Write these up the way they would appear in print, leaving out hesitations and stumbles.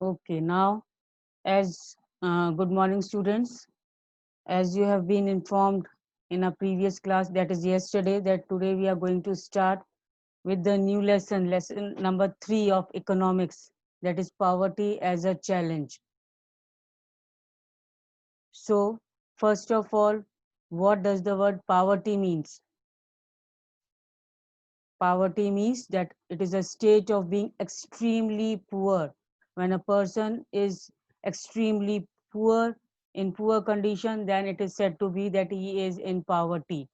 Okay, now as good morning students. As you have been informed in a previous class, that is yesterday, that today we are going to start with the new lesson, lesson number 3 of economics, that is poverty as a challenge. So first of all, what does the word poverty means? Poverty means that it is a state of being extremely poor. When a person is extremely poor, in poor condition, then it is said to be that he is in poverty.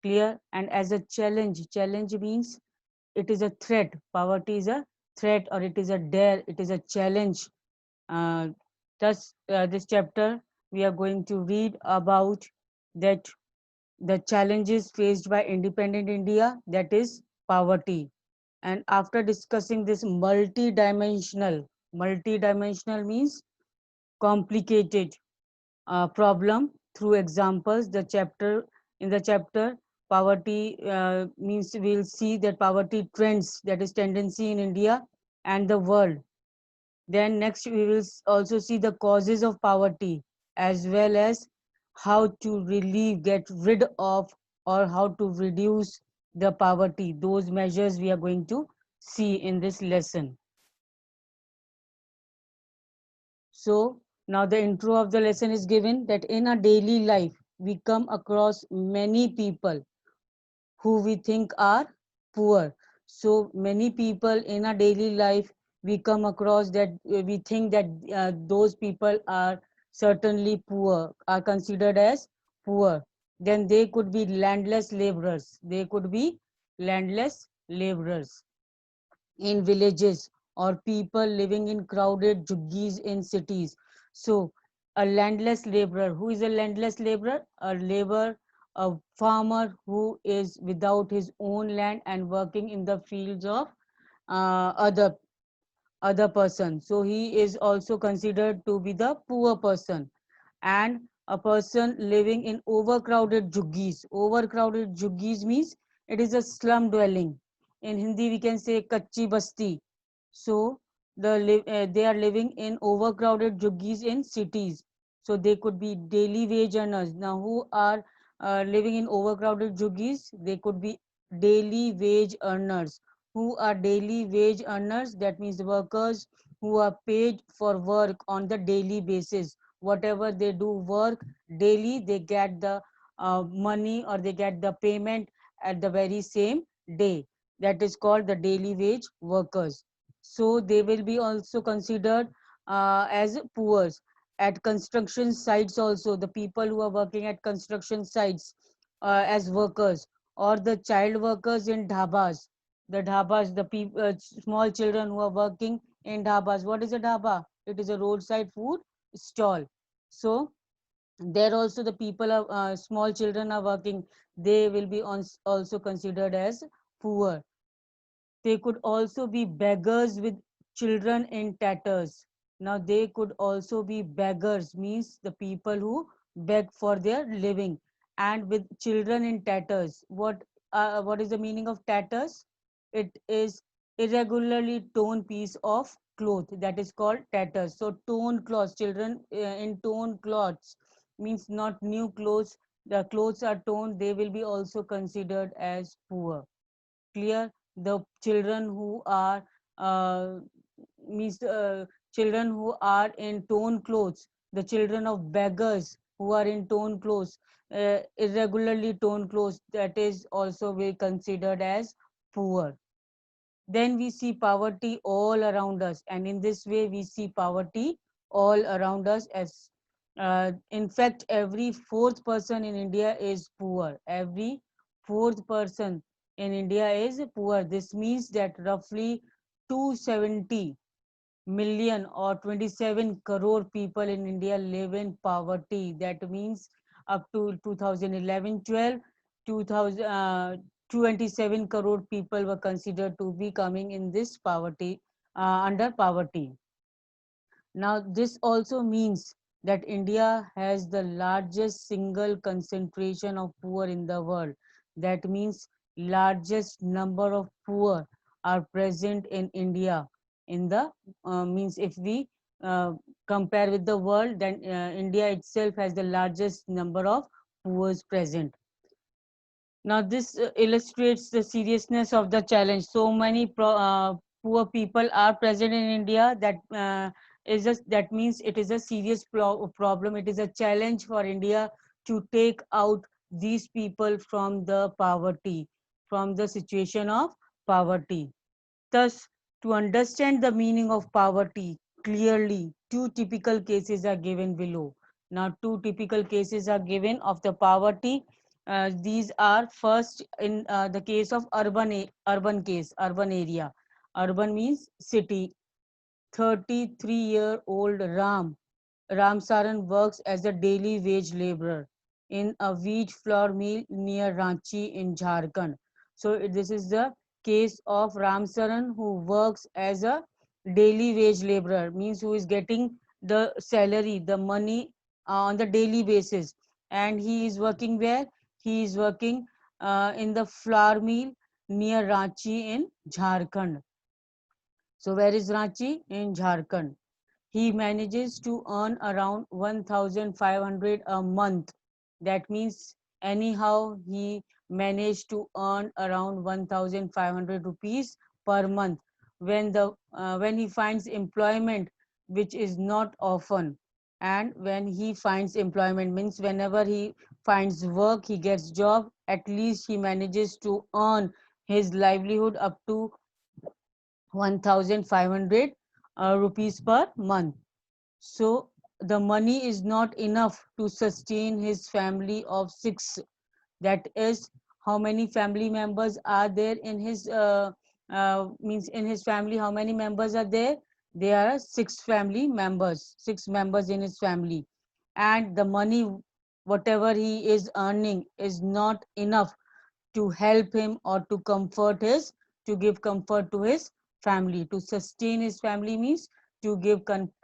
Clear? And as a challenge, challenge means it is a threat. Poverty is a threat, or it is a dare, it is a challenge. Uh, thus, this chapter we are going to read about that the challenges faced by independent India, that is poverty. And after discussing this multi-dimensional means complicated problem through examples, in the chapter poverty means we'll see that poverty trends, that is tendency in India and the world. Then next we will also see the causes of poverty, as well as how to relieve, get rid of, or how to reduce the poverty. Those measures we are going to see in this lesson. So now the intro of the lesson is given, that in our daily life we come across many people who we think are poor. So many people in our daily life we come across that we think that those people are certainly poor, are considered as poor. Then they could be landless laborers. They could be landless laborers in villages, or people living in crowded juggies in cities. So, a landless laborer. Who is a landless laborer? A laborer, a farmer who is without his own land and working in the fields of other person. So he is also considered to be the poor person. And a person living in overcrowded juggies. Overcrowded juggies means it is a slum dwelling. In Hindi, we can say kachi basti. So they are living in overcrowded juggies in cities. So they could be daily wage earners. Now, who are living in overcrowded juggies? They could be daily wage earners. Who are daily wage earners? That means workers who are paid for work on the daily basis. Whatever they do work daily, they get the money, or they get the payment at the very same day. That is called the daily wage workers. So they will be also considered as poor. At construction sites also, the people who are working at construction sites as workers, or the child workers in dhabas. The dhabas, the small children who are working in dhabas. What is a dhaba? It is a roadside food stall. So there also the people are small children are working. They will be also considered as poor. They could also be beggars with children in tatters. Now they could also be beggars, means the people who beg for their living, and with children in tatters. What is the meaning of tatters? It is irregularly torn piece of cloth, that is called tatters. So torn clothes, children in torn clothes means not new clothes. The clothes are torn, they will be also considered as poor. Clear? The children who are uh, means children who are in torn clothes, the children of beggars who are in torn clothes, irregularly torn clothes, that is also be considered as poor. Then we see poverty all around us, and in this way we see poverty all around us. As in fact, every fourth person in India is poor. Every fourth person in India is poor. This means that roughly 270 million, or 27 crore people in India live in poverty. That means up to 2011-12, 27 crore people were considered to be coming in this poverty, under poverty. Now, this also means that India has the largest single concentration of poor in the world. That means largest number of poor are present in India. In the means if we uh, compare with the world, then India itself has the largest number of poor present. Now, this illustrates the seriousness of the challenge. So many poor people are present in India. That means it is a serious problem. It is a challenge for India to take out these people from the poverty, from the situation of poverty. Thus, to understand the meaning of poverty clearly, two typical cases are given below. Now, two typical cases are given of the poverty. These are first in the case of urban case, urban area. Urban means city. 33-year-old Ram Saran works as a daily wage laborer in a wheat flour mill near Ranchi in Jharkhand. So this is the case of Ram Saran, who works as a daily wage laborer, means who is getting the salary, the money on the daily basis. And he is working where? He is working in the flour mill near Ranchi in Jharkhand. So where is Ranchi? In Jharkhand. He manages to earn around 1,500 a month. That means anyhow he managed to earn around 1,500 rupees per month. When he finds employment, which is not often, and when he finds employment means whenever he finds work, he gets job, at least he manages to earn his livelihood up to 1,500 rupees per month. So the money is not enough to sustain his family of six. That is, how many family members are there in his means in his family? How many members are there? There are six family members, six members in his family, and the money, whatever he is earning, is not enough to help him or to comfort his, to give comfort to his family. To sustain his family means to give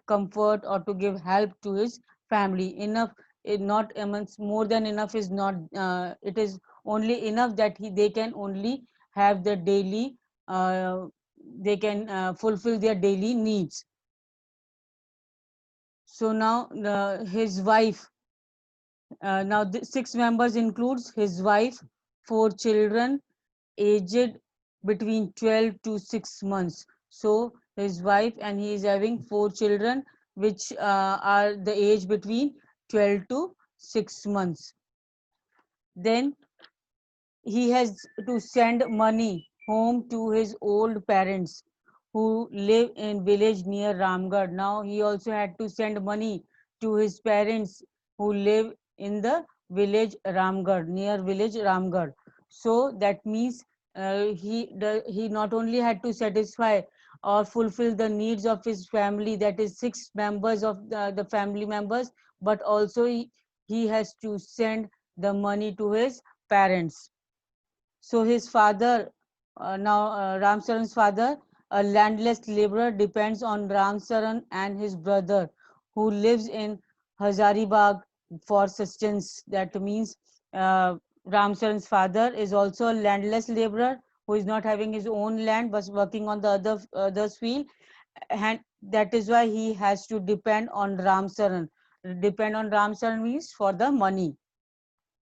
comfort or to give help to his family. Enough is not amongst, more than enough is not, it is only enough that they can only have the daily, they can fulfill their daily needs. So now his wife, now the six members includes his wife, four children aged between 12 to 6 months. So his wife, and he is having four children which are the age between 12 to 6 months. Then he has to send money home to his old parents who live in village near Ramgarh. Now he also had to send money to his parents who live in the village Ramgarh, near village Ramgarh. So that means he not only had to satisfy or fulfill the needs of his family, that is six members of the family members, but also he has to send the money to his parents. So his father, Ram Saran's father, a landless laborer, depends on Ram Saran and his brother, who lives in Hazaribagh, for sustenance. That means Ram Saran's father is also a landless laborer who is not having his own land but working on the other's field, and that is why he has to depend on Ram Saran. Depend on Ram Saran means for the money.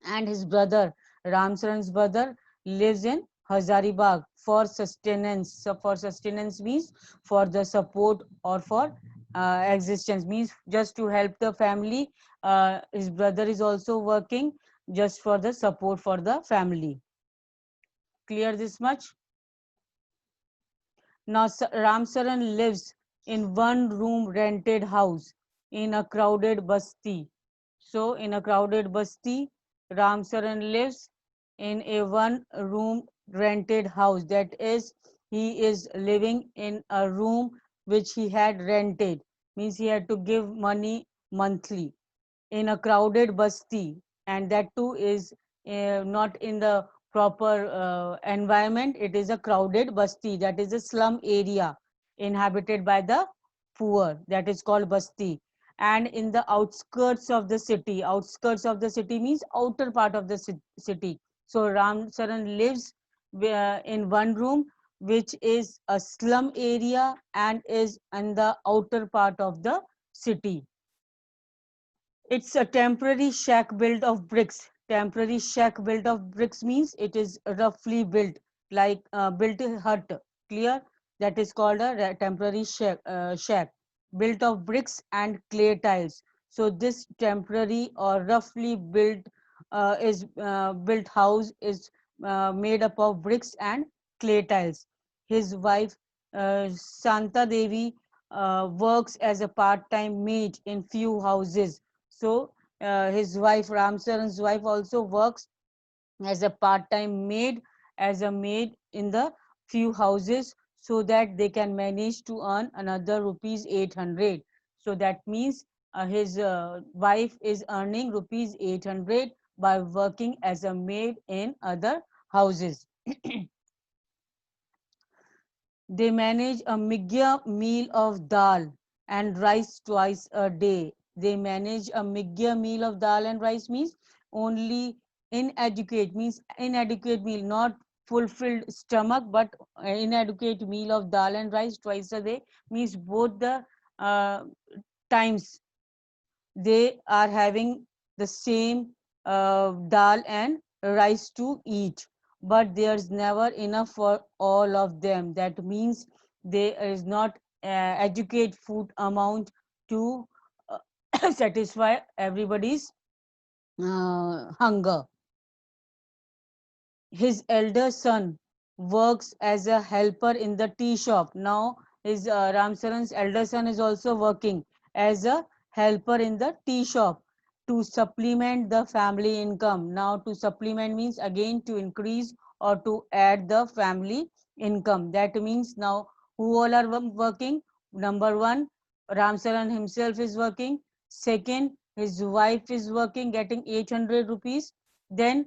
And his brother, Ramsaran's brother, lives in Hazaribagh for sustenance. So for sustenance means for the support or for existence, means just to help the family. His brother is also working just for the support for the family. Clear this much? Now Ramsaran lives in one room rented house in a crowded basti. So in a crowded basti, Ramsaran lives in a one room rented house. That is, he is living in a room which he had rented. Means he had to give money monthly in a crowded basti, and that too is not in the proper environment. It is a crowded basti, that is a slum area inhabited by the poor, that is called basti. And in the outskirts of the city, outskirts of the city means outer part of the city. So Ram Saran lives in one room which is a slum area and is in the outer part of the city. It's a temporary shack built of bricks. Temporary shack built of bricks means it is roughly built, like built a hut. Clear? That is called a temporary shack built of bricks and clay tiles. So this temporary or roughly built house is made up of bricks and clay tiles. His wife Santa Devi works as a part-time maid in few houses. So his wife, Ramcharan's wife, also works as a part-time maid, as a maid in the few houses, so that they can manage to earn another rupees 800. So that means his wife is earning rupees 800 by working as a maid in other houses. They manage a migya meal of dal and rice twice a day. They manage a migya meal of dal and rice means only inadequate meal, not fulfilled stomach, but inadequate meal of dal and rice twice a day means both the uh, times they are having the same dal and rice to eat, but there's never enough for all of them. That means there is not adequate food amount to satisfy everybody's hunger. His elder son works as a helper in the tea shop. Now his Ramsaran's elder son is also working as a helper in the tea shop to supplement the family income. Now to supplement means again to increase or to add the family income. That means now who all are working? Number one, Ramsaran himself is working. Second, his wife is working, getting 800 rupees. Then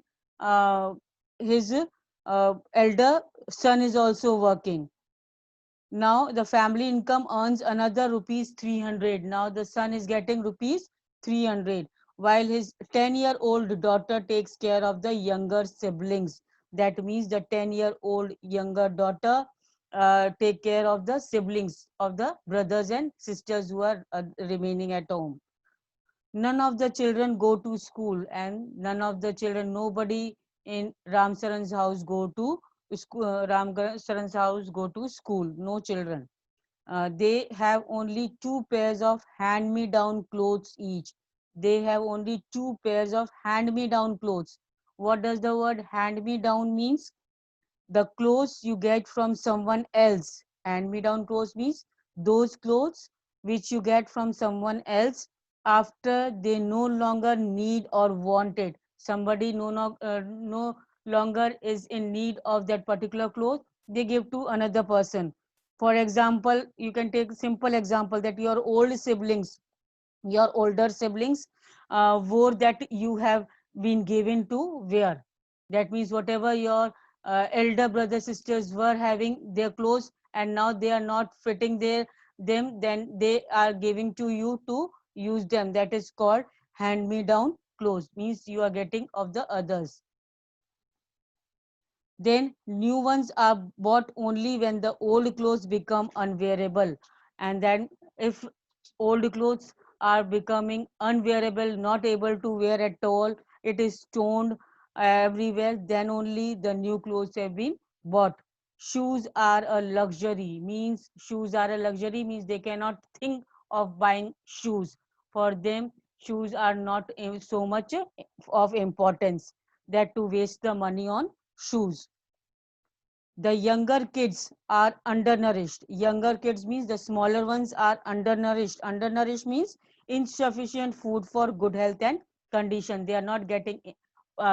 his elder son is also working. Now the family income earns another rupees 300. Now the son is getting rupees 300, while his 10-year-old daughter takes care of the younger siblings. That means the 10-year-old younger daughter take care of the siblings of the brothers and sisters who are remaining at home. None of the children go to school, and none of the children, nobody in Ramsaran's house go to school. Ramsaran's house go to school. No children. They have only two pairs of hand-me-down clothes each. They have only two pairs of hand-me-down clothes. What does the word hand-me-down means? The clothes you get from someone else. Hand me down clothes means those clothes which you get from someone else after they no longer need or want it. Somebody no longer is in need of that particular cloth, they give to another person. For example, you can take simple example that your old siblings, your older siblings wore that you have been given to wear. That means whatever your elder brothers sisters were having their clothes and now they are not fitting them, then they are giving to you to use them. That is called hand me down clothes, means you are getting of the others. Then new ones are bought only when the old clothes become unwearable. And then if old clothes are becoming unwearable, not able to wear at all, it is torn everywhere, then only the new clothes have been bought. Shoes are a luxury, means shoes are a luxury means they cannot think of buying shoes. For them, shoes are not so much of importance that to waste the money on shoes. The younger kids are undernourished. Younger kids means the smaller ones are undernourished. Undernourished means insufficient food for good health and condition. They are not getting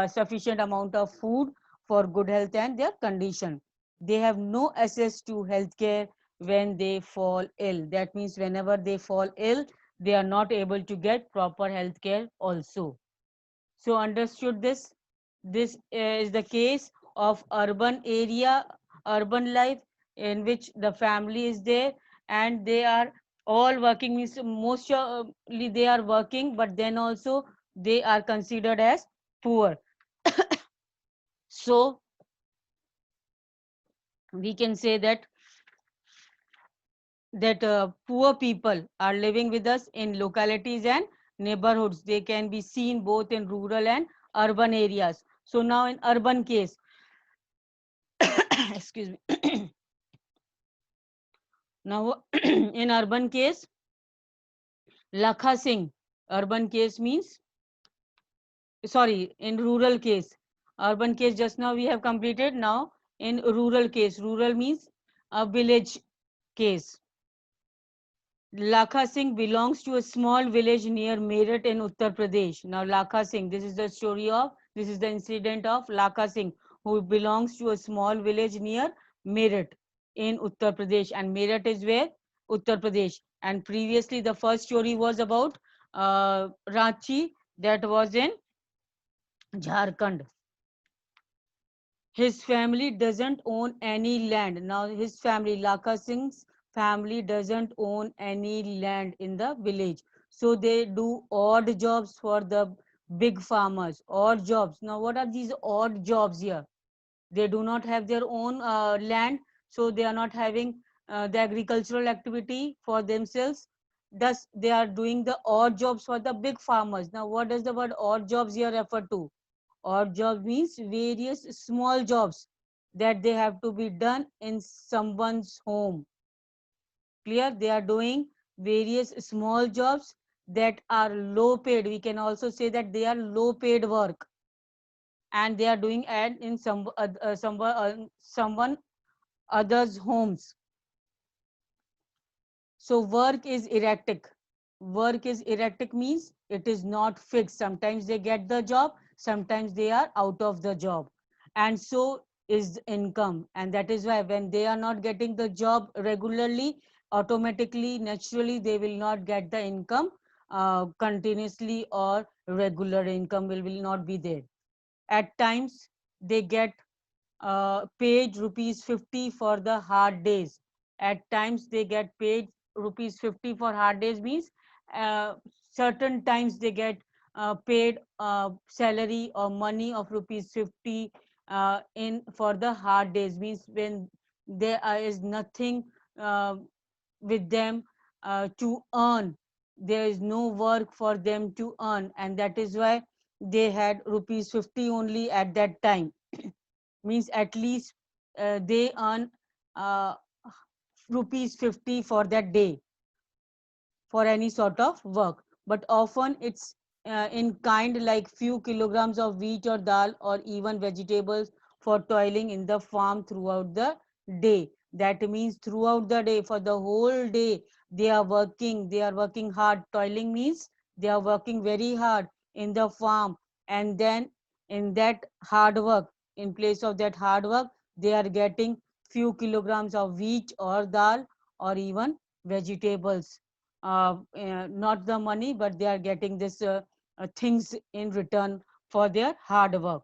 sufficient amount of food for good health and their condition. They have no access to healthcare when they fall ill. That means whenever they fall ill, they are not able to get proper healthcare also. So understood this? This is the case of urban area, urban life in which the family is there and they are all working, means mostly they are working, but then also they are considered as poor. So we can say that poor people are living with us in localities and neighborhoods. They can be seen both in rural and urban areas. So now in urban case, excuse me. Now in urban case, Lakha Singh, urban case means, sorry, in rural case, urban case just now we have completed. Now in rural case, rural means a village case. Lakha Singh belongs to a small village near Meerut in Uttar Pradesh. Now, Lakha Singh, this is the incident of Lakha Singh, who belongs to a small village near Meerut in Uttar Pradesh. And Meerut is where? Uttar Pradesh. And previously, the first story was about Ranchi, that was in Jharkhand. His family doesn't own any land. Now his family, Lakha Singh's family, doesn't own any land in the village. So they do odd jobs for the big farmers. Odd jobs. Now what are these odd jobs here? They do not have their own land, so they are not having the agricultural activity for themselves. Thus, they are doing the odd jobs for the big farmers. Now, what does the word odd jobs here refer to? Odd job means various small jobs that they have to be done in someone's home. Clear? They are doing various small jobs that are low paid. We can also say that they are low paid work, and they are doing ad in someone others homes. So work is erratic. Work is erratic means it is not fixed. Sometimes they get the job, sometimes they are out of the job. And so is income. And that is why when they are not getting the job regularly, automatically, naturally, they will not get the income continuously, or regular income will not be there. At times, they get paid rupees 50 for the hard days. At times they get paid rupees 50 for hard days means uh, certain times they get paid salary or money of rupees 50 in for the hard days, means when there is nothing uh, with them to earn. There is no work for them to earn, and that is why they had rupees 50 only at that time. Means at least they earn uh, rupees 50 for that day for any sort of work, but often it's in kind, like few kilograms of wheat or dal or even vegetables for toiling in the farm throughout the day. That means throughout the day, for the whole day, they are working hard. Toiling means they are working very hard in the farm, and then in that hard work, in place of that hard work, they are getting few kilograms of wheat or dal or even vegetables, not the money, but they are getting this things in return for their hard work.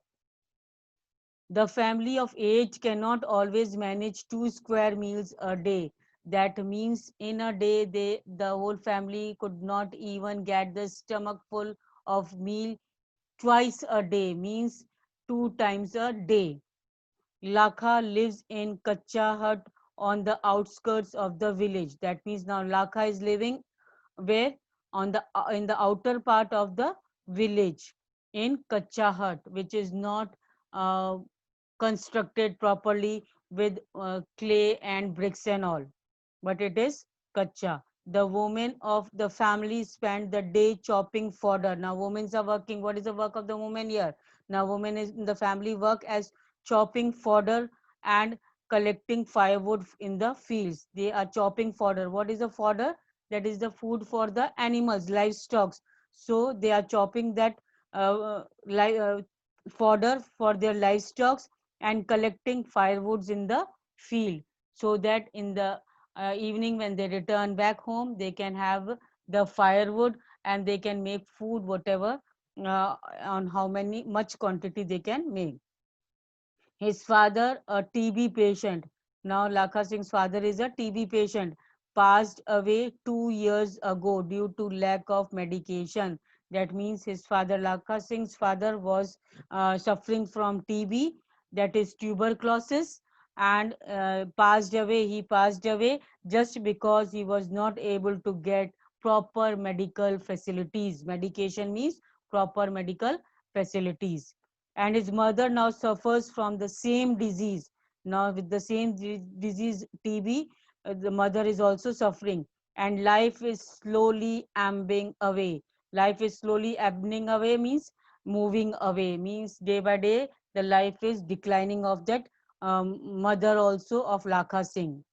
The family of 8 cannot always manage 2 square meals a day. That means in a day, the whole family could not even get the stomach full of meal twice a day, means 2 times a day. Lakha lives in Kacha hut on the outskirts of the village. That means now Lakha is living where? On the in the outer part of the village in Kacha hut, which is not uh, constructed properly with clay and bricks and all, but it is Kacha. The women of the family spend the day chopping fodder. Now, women are working. What is the work of the woman here? Now, women is in the family work as chopping fodder and collecting firewood in the fields. They are chopping fodder. What is the fodder? That is the food for the animals, livestock. So they are chopping that fodder for their livestock and collecting firewoods in the field, so that in the evening when they return back home, they can have the firewood and they can make food, whatever on how many much quantity they can make. His father, a TB patient. Now, Lakha Singh's father is a TB patient, passed away 2 years ago due to lack of medication. That means his father, Lakha Singh's father, was suffering from TB, that is tuberculosis, and he passed away just because he was not able to get proper medical facilities. Medication means proper medical facilities. And his mother now suffers from the same disease. Now with the same disease, TB, the mother is also suffering, and life is slowly ebbing away. Life is slowly ebbing away means moving away, means day by day the life is declining of that mother also of Lakha Singh.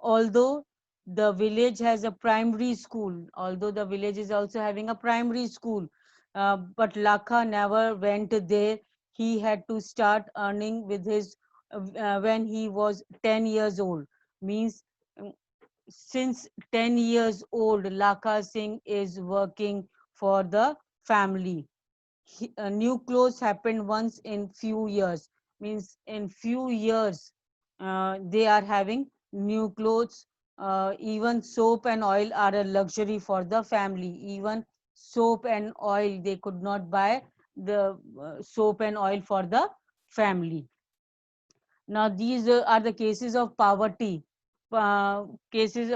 Although the village has a primary school, although the village is also having a primary school, but Lakha never went there. He had to start earning with his when he was 10 years old. Means um, since 10 years old, Lakha Singh is working for the family. New clothes happened once in few years, means in few years they are having new clothes. Even soap and oil are a luxury for the family. Even soap and oil, they could not buy the soap and oil for the family. Now these are the cases of poverty. Cases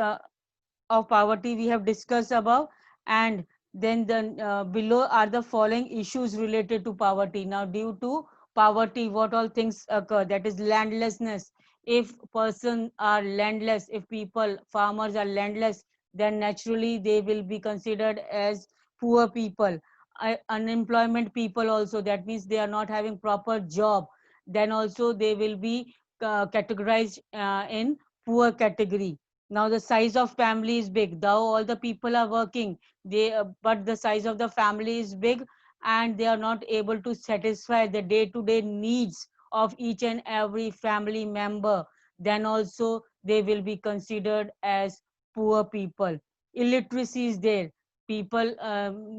of poverty we have discussed above, and then the below are the following issues related to poverty. Now due to poverty, what all things occur? That is landlessness. If person are landless, if people, farmers are landless, then naturally they will be considered as poor people. Unemployment people also, that means they are not having proper job, then also they will be categorized in poor category. Now the size of family is big, though all the people are working, they but the size of the family is big, and they are not able to satisfy the day to day needs of each and every family member, then also they will be considered as poor people. Illiteracy is there. People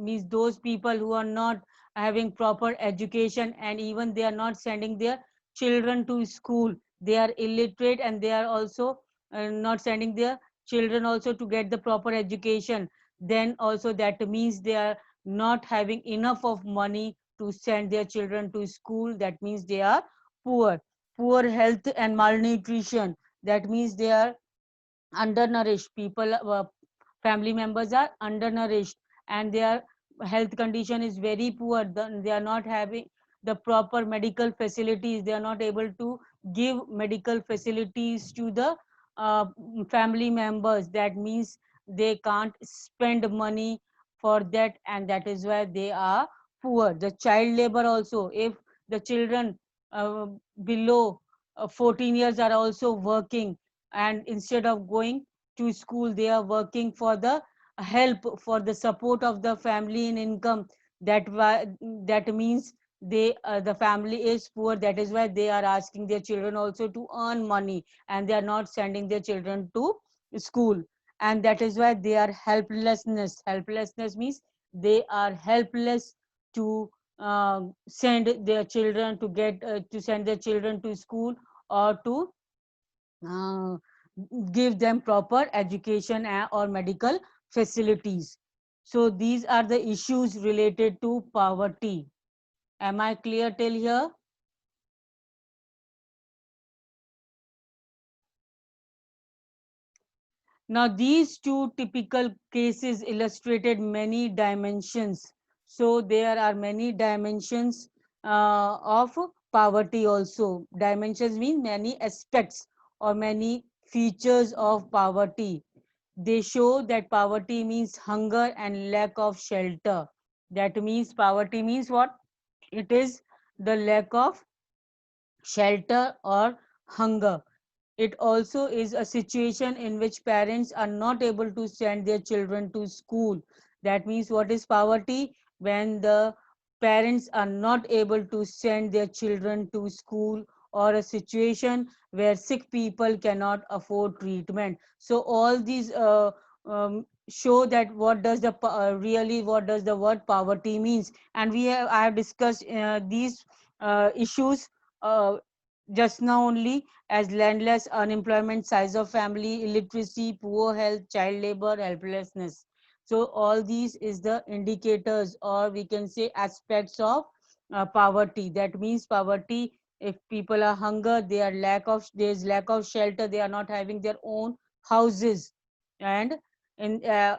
means those people who are not having proper education, and even they are not sending their children to school. They are illiterate, and they are also not sending their children also to get the proper education. Then also that means they are not having enough of money to send their children to school. That means they are poor. Poor health and malnutrition, that means they are undernourished people. Family members are undernourished, and their health condition is very poor. They are not having the proper medical facilities. They are not able to give medical facilities to the uh, family members. That means they can't spend money for that, and that is why they are poor. The child labor also, if the children uh, below 14 years are also working, and instead of going to school, they are working for the help, for the support of the family in income. That why, that means they the family is poor. That is why they are asking their children also to earn money, and they are not sending their children to school. And that is why they are helplessness means they are helpless to send their children to get to send their children to school, or to uh, give them proper education or medical facilities. So these are the issues related to poverty. Am I clear till here? Now these two typical cases illustrated many dimensions. So there are many dimensions of poverty also. Dimensions mean many aspects or many features of poverty. They show that poverty means hunger and lack of shelter. That means poverty means what? It is the lack of shelter or hunger. It also is a situation in which parents are not able to send their children to school. That means what is poverty? When the parents are not able to send their children to school, or a situation where sick people cannot afford treatment. So all these show that what does the really what does the word poverty means. And I have discussed these issues uh, just now only, as landless, unemployment, size of family, illiteracy, poor health, child labor, helplessness. So all these is the indicators, or we can say aspects of poverty. That means poverty If people are hunger, there's lack of shelter, they are not having their own houses. And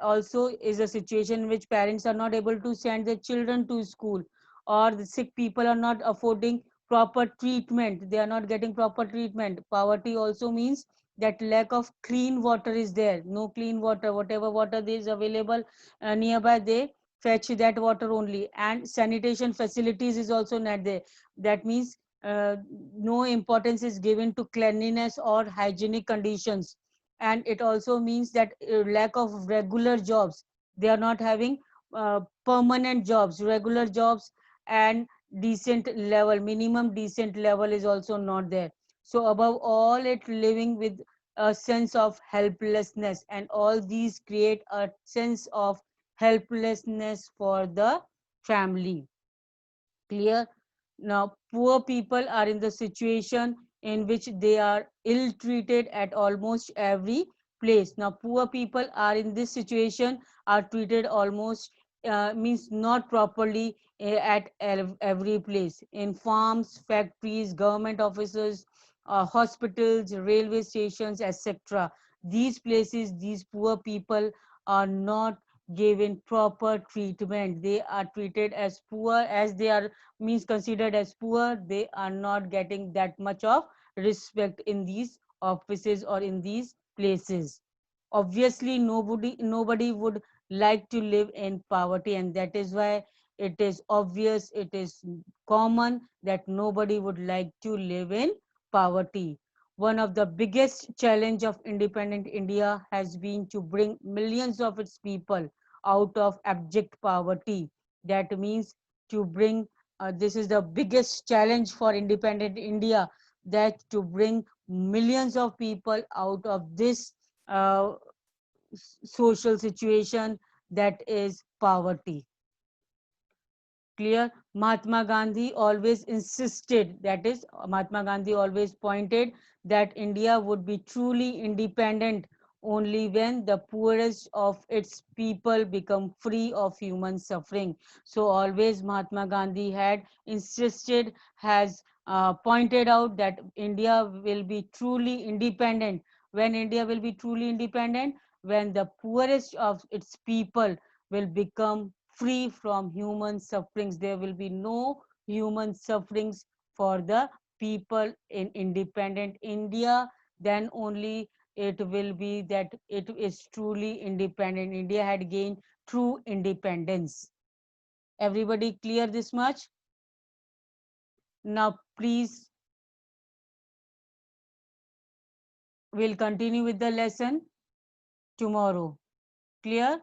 also is a situation in which parents are not able to send their children to school, or the sick people are not affording proper treatment, they are not getting proper treatment. Poverty also means that lack of clean water is there, no clean water, whatever water there is available nearby, they fetch that water only. And sanitation facilities is also not there. That means no importance is given to cleanliness or hygienic conditions. And it also means that lack of regular jobs, they are not having permanent jobs, regular jobs, and decent level, minimum decent level is also not there. So above all, it living with a sense of helplessness, and all these create a sense of helplessness for the family. Clear? Now, poor people are in the situation in which they are ill treated at almost every place. Now, poor people are in this situation, are treated almost means not properly at every place, in farms, factories, government offices, hospitals, railway stations, etc. These places, these poor people are not given proper treatment. They are treated as poor, as they are means considered as poor. They are not getting that much of respect in these offices or in these places. Obviously nobody would like to live in poverty, and that is why it is obvious, it is common that nobody would like to live in poverty. One of the biggest challenge of independent India has been to bring millions of its people out of abject poverty. That means to bring this is the biggest challenge for independent India, that to bring millions of people out of this uh, social situation, that is poverty. Clear? Mahatma Gandhi always insisted, that is Mahatma Gandhi always pointed that India would be truly independent only when the poorest of its people become free of human suffering. So always Mahatma Gandhi had insisted, has pointed out that India will be truly independent. When India will be truly independent, when the poorest of its people will become free from human sufferings. There will be no human sufferings for the people in independent India. Then only it will be that it is truly independent. India had gained true independence. Everybody clear this much? Now, please, we'll continue with the lesson tomorrow. Clear?